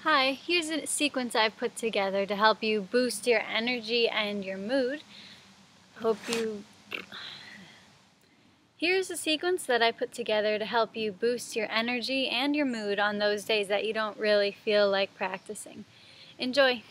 Hi, here's a sequence I've put together to help you boost your energy and your mood. Here's a sequence that I put together to help you boost your energy and your mood on those days that you don't really feel like practicing. Enjoy!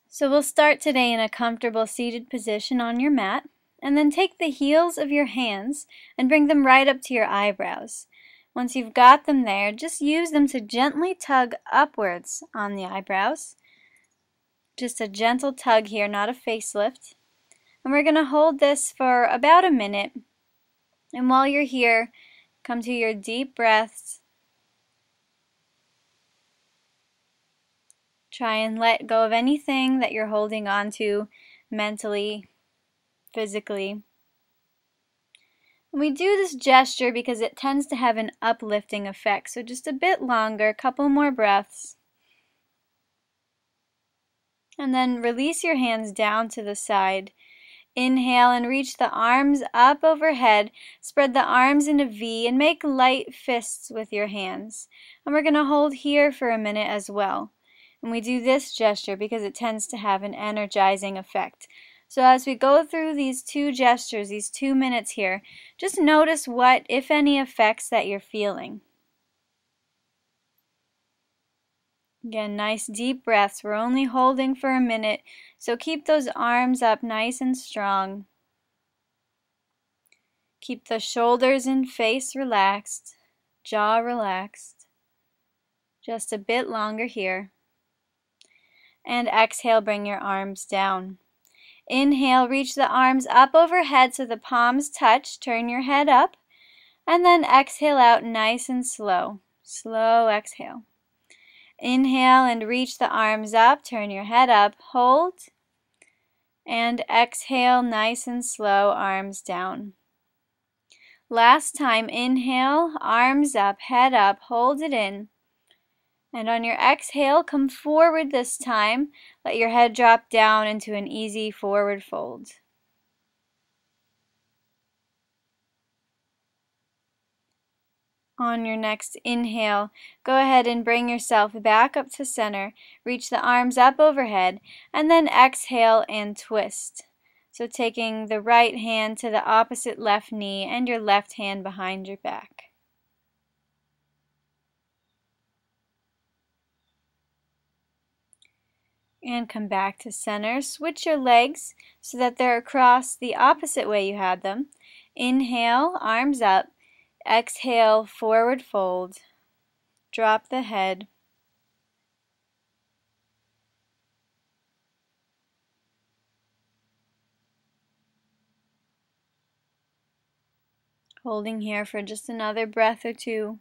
So we'll start today in a comfortable seated position on your mat, and then take the heels of your hands and bring them right up to your eyebrows. Once you've got them there, just use them to gently tug upwards on the eyebrows. Just a gentle tug here, not a facelift. And we're going to hold this for about a minute. And while you're here, come to your deep breaths. Try and let go of anything that you're holding on to mentally, physically. And we do this gesture because it tends to have an uplifting effect. So just a bit longer, a couple more breaths. And then release your hands down to the side. Inhale and reach the arms up overhead. Spread the arms in a V and make light fists with your hands. And we're going to hold here for a minute as well. And we do this gesture because it tends to have an energizing effect. So as we go through these two gestures, these 2 minutes here, just notice what, if any, effects that you're feeling. Again, nice deep breaths. We're only holding for a minute, so keep those arms up nice and strong. Keep the shoulders and face relaxed, jaw relaxed. Just a bit longer here. And exhale, bring your arms down. Inhale, reach the arms up overhead so the palms touch. Turn your head up. And then exhale out nice and slow. Slow exhale. Inhale and reach the arms up. Turn your head up. Hold. And exhale, nice and slow, arms down. Last time, inhale, arms up, head up, hold it in. And on your exhale, come forward this time. Let your head drop down into an easy forward fold. On your next inhale, go ahead and bring yourself back up to center. Reach the arms up overhead, and then exhale and twist. So taking the right hand to the opposite left knee and your left hand behind your back. And come back to center. Switch your legs so that they're across the opposite way you had them. Inhale, arms up. Exhale, forward fold. Drop the head. Holding here for just another breath or two.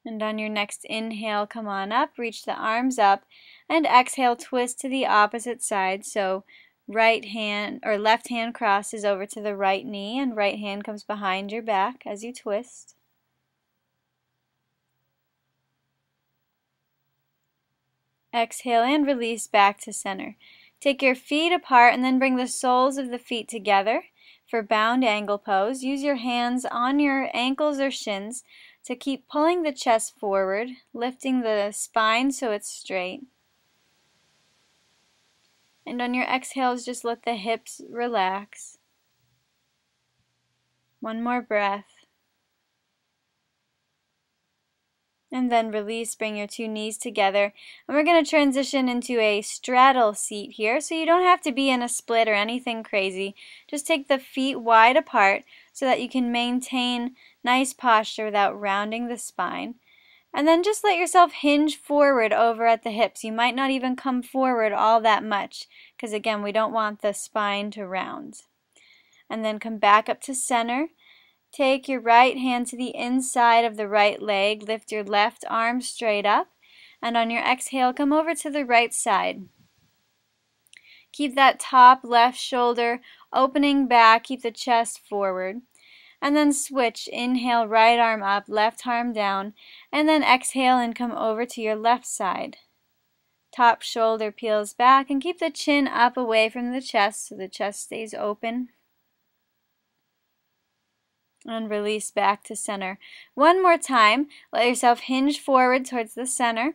And on your next inhale, come on up, reach the arms up, and exhale, twist to the opposite side. So right hand or left hand crosses over to the right knee and right hand comes behind your back as you twist. Exhale and release back to center. Take your feet apart and then bring the soles of the feet together for bound angle pose. Use your hands on your ankles or shins to keep pulling the chest forward, lifting the spine so it's straight. And on your exhales, just let the hips relax. One more breath. And then release, bring your two knees together. And we're going to transition into a straddle seat here. So you don't have to be in a split or anything crazy. Just take the feet wide apart so that you can maintain nice posture without rounding the spine. And then just let yourself hinge forward over at the hips. You might not even come forward all that much because again, we don't want the spine to round. And then come back up to center. Take your right hand to the inside of the right leg. Lift your left arm straight up. And on your exhale, come over to the right side. Keep that top left shoulder opening back. Keep the chest forward. And then switch. Inhale, right arm up, left arm down. And then exhale and come over to your left side. Top shoulder peels back and keep the chin up away from the chest so the chest stays open. And release back to center. One more time, let yourself hinge forward towards the center,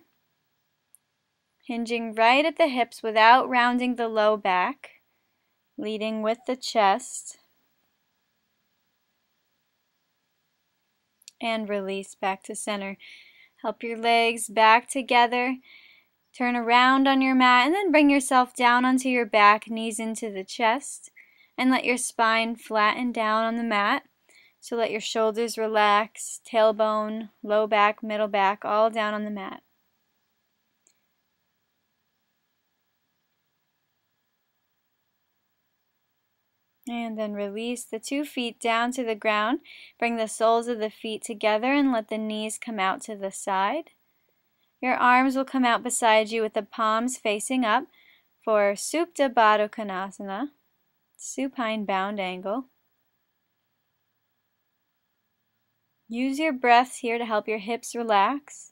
hinging right at the hips without rounding the low back, leading with the chest, and release back to center. Help your legs back together. Turn around on your mat and then bring yourself down onto your back, knees into the chest, and let your spine flatten down on the mat. So let your shoulders relax, tailbone, low back, middle back, all down on the mat. And then release the 2 feet down to the ground. Bring the soles of the feet together and let the knees come out to the side. Your arms will come out beside you with the palms facing up for Supta Baddha Konasana, supine bound angle. Use your breaths here to help your hips relax.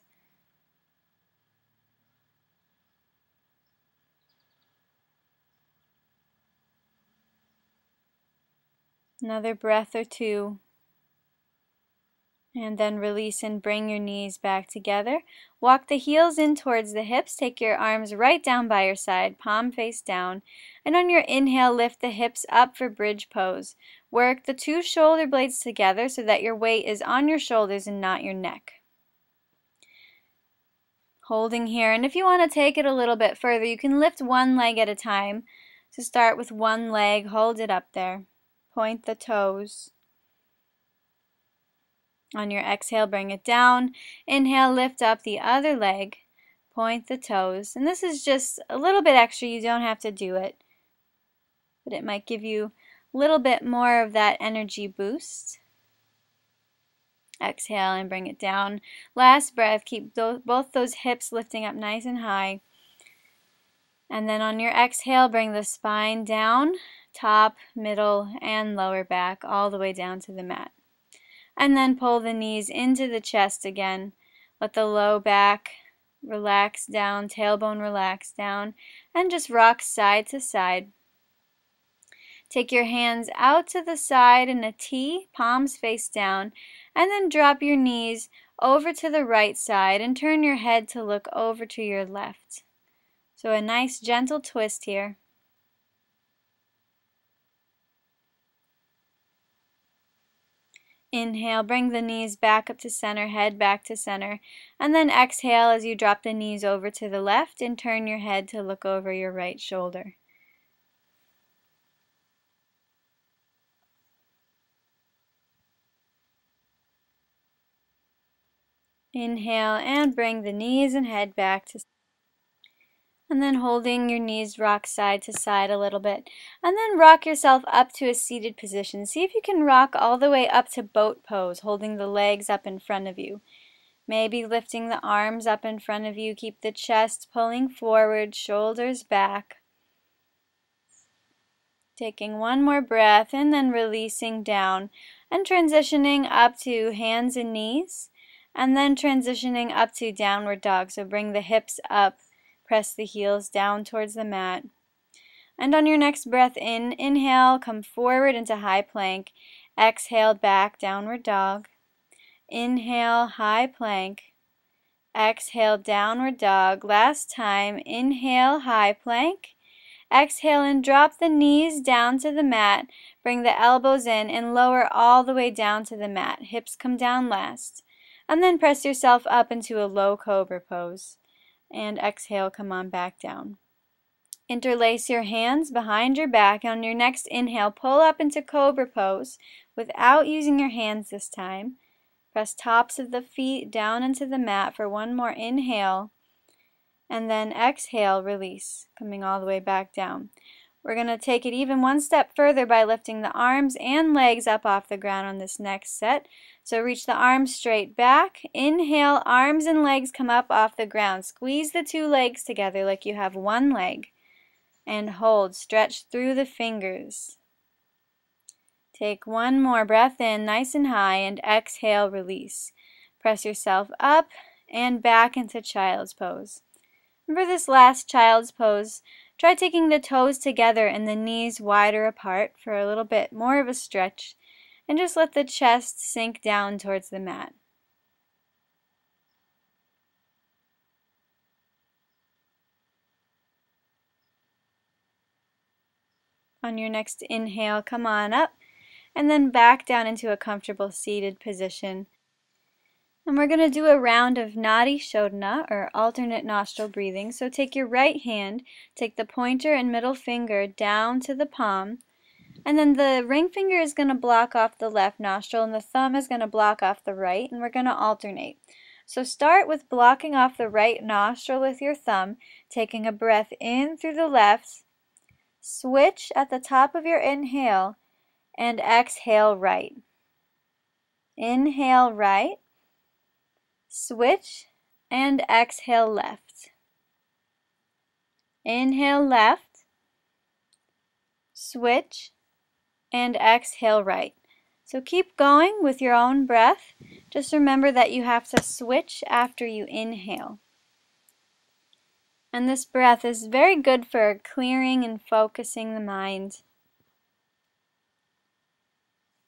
Another breath or 2. And then release and bring your knees back together. Walk the heels in towards the hips. Take your arms right down by your side, palm face down. And on your inhale, lift the hips up for bridge pose. Work the 2 shoulder blades together so that your weight is on your shoulders and not your neck. Holding here. And if you want to take it a little bit further, you can lift one leg at a time. So start with one leg, hold it up there. Point the toes. On your exhale, bring it down. Inhale, lift up the other leg. Point the toes. And this is just a little bit extra. You don't have to do it. But it might give you a little bit more of that energy boost. Exhale and bring it down. Last breath, keep both those hips lifting up nice and high. And then on your exhale, bring the spine down, top, middle, and lower back, all the way down to the mat. And then pull the knees into the chest again. Let the low back relax down, tailbone relax down, and just rock side to side. Take your hands out to the side in a T, palms face down, and then drop your knees over to the right side and turn your head to look over to your left. So a nice gentle twist here. Inhale, bring the knees back up to center, head back to center, and then exhale as you drop the knees over to the left and turn your head to look over your right shoulder. Inhale and bring the knees and head back to center. And then holding your knees, rock side to side a little bit. And then rock yourself up to a seated position. See if you can rock all the way up to boat pose, holding the legs up in front of you. Maybe lifting the arms up in front of you. Keep the chest pulling forward, shoulders back. Taking one more breath and then releasing down. And transitioning up to hands and knees. And then transitioning up to downward dog. So bring the hips up. Press the heels down towards the mat. And on your next breath in, inhale, come forward into high plank. Exhale, back, downward dog. Inhale, high plank. Exhale, downward dog. Last time, inhale, high plank. Exhale and drop the knees down to the mat. Bring the elbows in and lower all the way down to the mat. Hips come down last. And then press yourself up into a low cobra pose. And exhale, come on back down. Interlace your hands behind your back. On your next inhale, pull up into cobra pose without using your hands this time. Press tops of the feet down into the mat for one more inhale. And then exhale, release, coming all the way back down. We're going to take it even one step further by lifting the arms and legs up off the ground on this next set. So reach the arms straight back. Inhale, arms and legs come up off the ground. Squeeze the 2 legs together like you have one leg. And hold, stretch through the fingers. Take one more breath in, nice and high, and exhale, release. Press yourself up and back into child's pose. And for this last child's pose, try taking the toes together and the knees wider apart for a little bit more of a stretch. and just let the chest sink down towards the mat. On your next inhale, come on up, and then back down into a comfortable seated position. And we're going to do a round of Nadi Shodhana, or alternate nostril breathing. So take your right hand, take the pointer and middle finger down to the palm, and then the ring finger is going to block off the left nostril, and the thumb is going to block off the right, and we're going to alternate. So start with blocking off the right nostril with your thumb, taking a breath in through the left, switch at the top of your inhale, and exhale right. Inhale right, switch, and exhale left. Inhale left, switch, and exhale right. So keep going with your own breath. Just remember that you have to switch after you inhale. And this breath is very good for clearing and focusing the mind.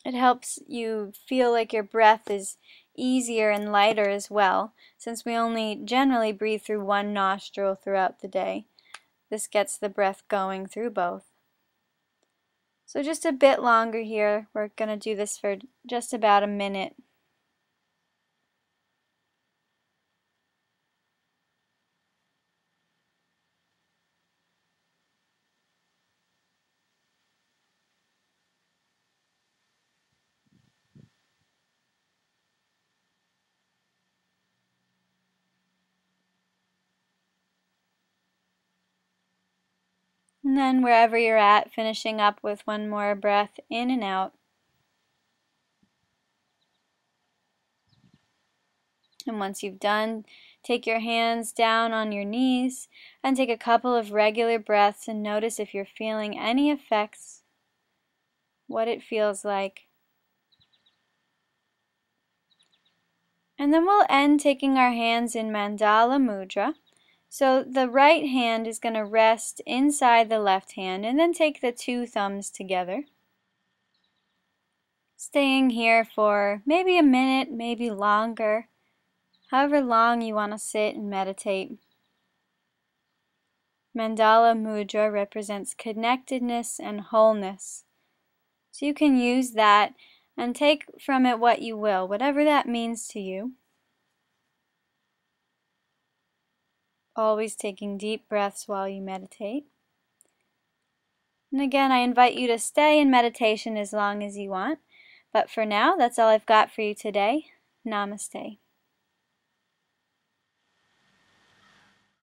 It helps you feel like your breath is easier and lighter as well, since we only generally breathe through one nostril throughout the day. This gets the breath going through both. So just a bit longer here. We're going to do this for just about a minute. And then wherever you're at, finishing up with one more breath in and out. And once you've done, take your hands down on your knees and take a couple of regular breaths and notice if you're feeling any effects, what it feels like. And then we'll end taking our hands in Mandala Mudra. So the right hand is going to rest inside the left hand, and then take the two thumbs together. Staying here for maybe a minute, maybe longer, however long you want to sit and meditate. Mandala Mudra represents connectedness and wholeness. So you can use that and take from it what you will, whatever that means to you. Always taking deep breaths while you meditate. And again, I invite you to stay in meditation as long as you want. But for now, that's all I've got for you today. Namaste.